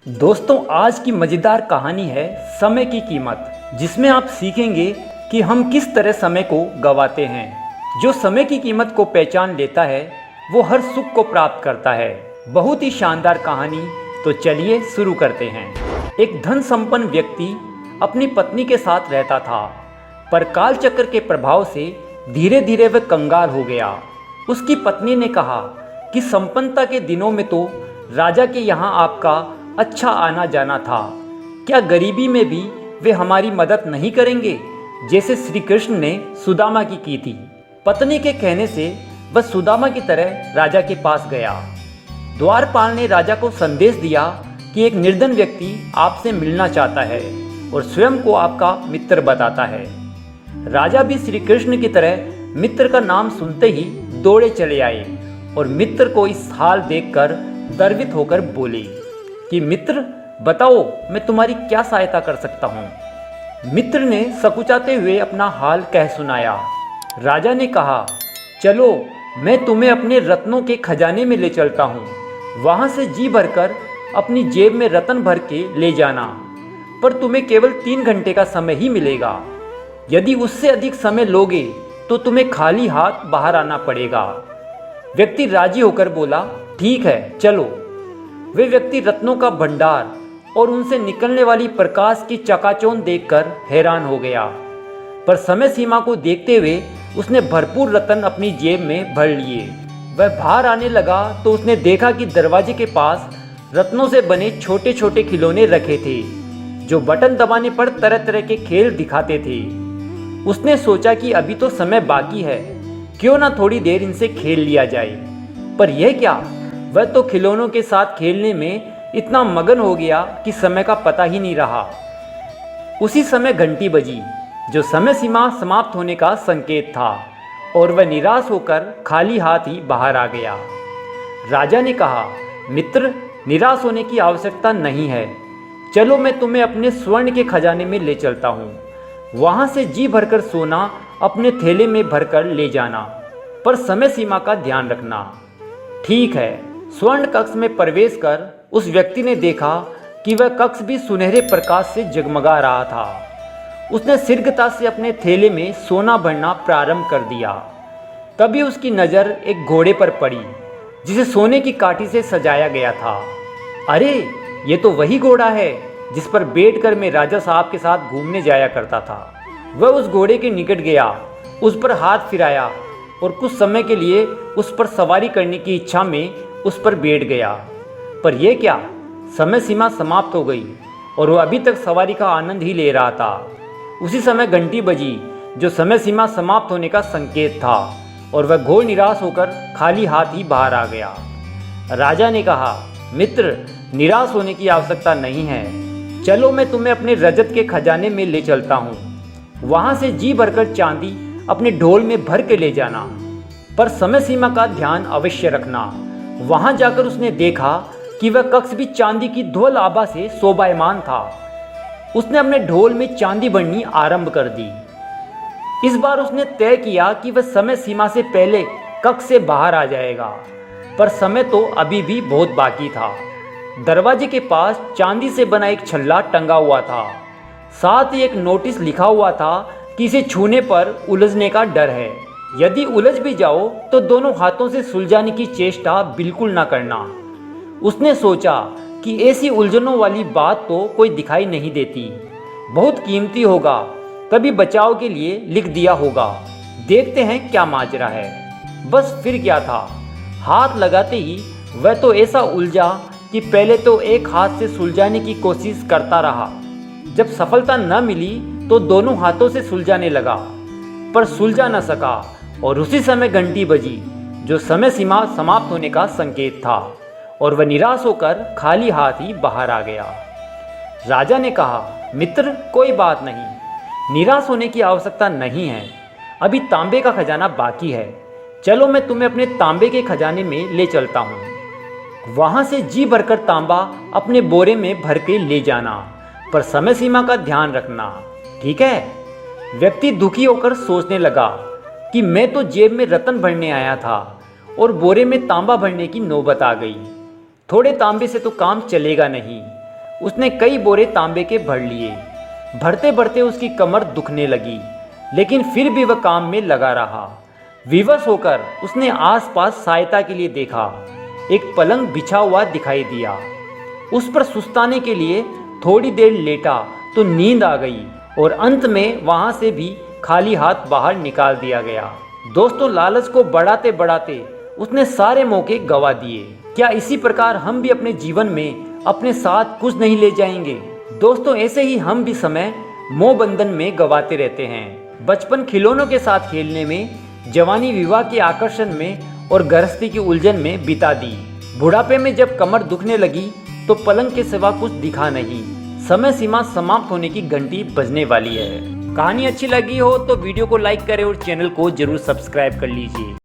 दोस्तों, आज की मज़ेदार कहानी है समय की कीमत, जिसमें आप सीखेंगे कि हम किस तरह समय को गंवाते हैं। जो समय की कीमत को पहचान लेता है वो हर सुख को प्राप्त करता है। बहुत ही शानदार कहानी, तो चलिए शुरू करते हैं। एक धन संपन्न व्यक्ति अपनी पत्नी के साथ रहता था, पर काल चक्र के प्रभाव से धीरे धीरे वह कंगाल हो गया। उसकी पत्नी ने कहा कि संपन्नता के दिनों में तो राजा के यहाँ आपका अच्छा आना जाना था, क्या गरीबी में भी वे हमारी मदद नहीं करेंगे, जैसे श्री कृष्ण ने सुदामा की थी। पत्नी के कहने से वह सुदामा की तरह राजा के पास गया। द्वारपाल ने राजा को संदेश दिया कि एक निर्धन व्यक्ति आपसे मिलना चाहता है और स्वयं को आपका मित्र बताता है। राजा भी श्री कृष्ण की तरह मित्र का नाम सुनते ही दौड़े चले आए और मित्र को इस हाल देखकर गर्वित होकर बोले कि मित्र, बताओ मैं तुम्हारी क्या सहायता कर सकता हूँ। मित्र ने सकुचाते हुए अपना हाल कह सुनाया। राजा ने कहा, चलो मैं तुम्हें अपने रत्नों के खजाने में ले चलता हूँ, वहाँ से जी भरकर अपनी जेब में रत्न भर के ले जाना, पर तुम्हें केवल 3 घंटे का समय ही मिलेगा। यदि उससे अधिक समय लोगे तो तुम्हें खाली हाथ बाहर आना पड़ेगा। व्यक्ति राजी होकर बोला, ठीक है चलो। वे व्यक्ति रत्नों का भंडार और उनसे निकलने वाली प्रकाश की चकाचौंध देखकर हैरान हो गया, पर समय सीमा को देखते हुए उसने भरपूर रत्न अपनी जेब में भर लिए। वह बाहर आने लगा तो उसने देखा कि दरवाजे के पास रत्नों से बने छोटे छोटे खिलौने रखे थे, जो बटन दबाने पर तरह तरह के खेल दिखाते थे। उसने सोचा कि अभी तो समय बाकी है, क्यों ना थोड़ी देर इनसे खेल लिया जाए। पर यह क्या, वह तो खिलौनों के साथ खेलने में इतना मगन हो गया कि समय का पता ही नहीं रहा। उसी समय घंटी बजी, जो समय सीमा समाप्त होने का संकेत था, और वह निराश होकर खाली हाथ ही बाहर आ गया। राजा ने कहा, मित्र, निराश होने की आवश्यकता नहीं है, चलो मैं तुम्हें अपने स्वर्ण के खजाने में ले चलता हूँ, वहाँ से जी भरकर सोना अपने थैले में भरकर ले जाना, पर समय सीमा का ध्यान रखना। ठीक है। स्वर्ण कक्ष में प्रवेश कर उस व्यक्ति ने देखा कि वह कक्ष भी सुनहरे प्रकाश से जगमगा रहा था। उसने शीघ्रता से अपने थैले में सोना भरना प्रारंभ कर दिया। तभी उसकी नज़र एक घोड़े पर पड़ी, जिसे सोने की काठी से सजाया गया था। अरे, ये तो वही घोड़ा है जिस पर बैठकर मैं राजा साहब के साथ घूमने जाया करता था। वह उस घोड़े के निकट गया, उस पर हाथ फिराया और कुछ समय के लिए उस पर सवारी करने की इच्छा में उस पर बैठ गया। पर यह क्या, समय सीमा समाप्त हो गई और वह अभी तक सवारी का आनंद ही ले रहा था। उसी समय घंटी बजी, जो समय सीमा समाप्त होने का संकेत था, और वह घोर निराश होकर खाली हाथ ही बाहर आ गया। राजा ने कहा, मित्र, निराश होने की आवश्यकता नहीं है, चलो मैं तुम्हें अपने रजत के खजाने में ले चलता हूँ, वहाँ से जी भरकर चांदी अपने ढोल में भर के ले जाना, पर समय सीमा का ध्यान अवश्य रखना। वहां जाकर उसने देखा कि वह कक्ष भी चांदी की धवल आभा से शोभायमान था। उसने अपने ढोल में चांदी भरनी आरंभ कर दी। इस बार उसने तय किया कि वह समय सीमा से पहले कक्ष से बाहर आ जाएगा, पर समय तो अभी भी बहुत बाकी था। दरवाजे के पास चांदी से बना एक छल्ला टंगा हुआ था, साथ ही एक नोटिस लिखा हुआ था कि इसे छूने पर उलझने का डर है, यदि उलझ भी जाओ तो दोनों हाथों से सुलझाने की चेष्टा बिल्कुल ना करना। उसने सोचा कि ऐसी उलझनों वाली बात तो कोई दिखाई नहीं देती, बहुत कीमती होगा, कभी बचाव के लिए लिख दिया होगा, देखते हैं क्या माजरा है। बस फिर क्या था, हाथ लगाते ही वह तो ऐसा उलझा कि पहले तो एक हाथ से सुलझाने की कोशिश करता रहा। जब सफलता न मिली तो दोनों हाथों से सुलझाने लगा, पर सुलझा न सका, और उसी समय घंटी बजी, जो समय सीमा समाप्त होने का संकेत था, और वह निराश होकर खाली हाथ ही बाहर आ गया। राजा ने कहा, मित्र, कोई बात नहीं, निराश होने की आवश्यकता नहीं है, अभी तांबे का खजाना बाकी है, चलो मैं तुम्हें अपने तांबे के खजाने में ले चलता हूँ, वहाँ से जी भरकर तांबा अपने बोरे में भर के ले जाना, पर समय सीमा का ध्यान रखना। ठीक है। व्यक्ति दुखी होकर सोचने लगा कि मैं तो जेब में रत्न भरने आया था और बोरे में तांबा भरने की नौबत आ गई। थोड़े तांबे से तो काम चलेगा नहीं, उसने कई बोरे तांबे के भर लिए। भरते भरते उसकी कमर दुखने लगी, लेकिन फिर भी वह काम में लगा रहा। विवश होकर उसने आसपास सहायता के लिए देखा। एक पलंग बिछा हुआ दिखाई दिया। उस पर सुस्ताने के लिए थोड़ी देर लेटा तो नींद आ गई और अंत में वहां से भी खाली हाथ बाहर निकाल दिया गया। दोस्तों, लालच को बढ़ाते बढ़ाते उसने सारे मौके गंवा दिए। क्या इसी प्रकार हम भी अपने जीवन में अपने साथ कुछ नहीं ले जाएंगे? दोस्तों, ऐसे ही हम भी समय मोह बंधन में गंवाते रहते हैं। बचपन खिलौनों के साथ खेलने में, जवानी विवाह के आकर्षण में और गृहस्थी की उलझन में बिता दी। बुढ़ापे में जब कमर दुखने लगी तो पलंग के सिवा कुछ दिखा नहीं। समय सीमा समाप्त होने की घंटी बजने वाली है। कहानी अच्छी लगी हो तो वीडियो को लाइक करें और चैनल को जरूर सब्सक्राइब कर लीजिए।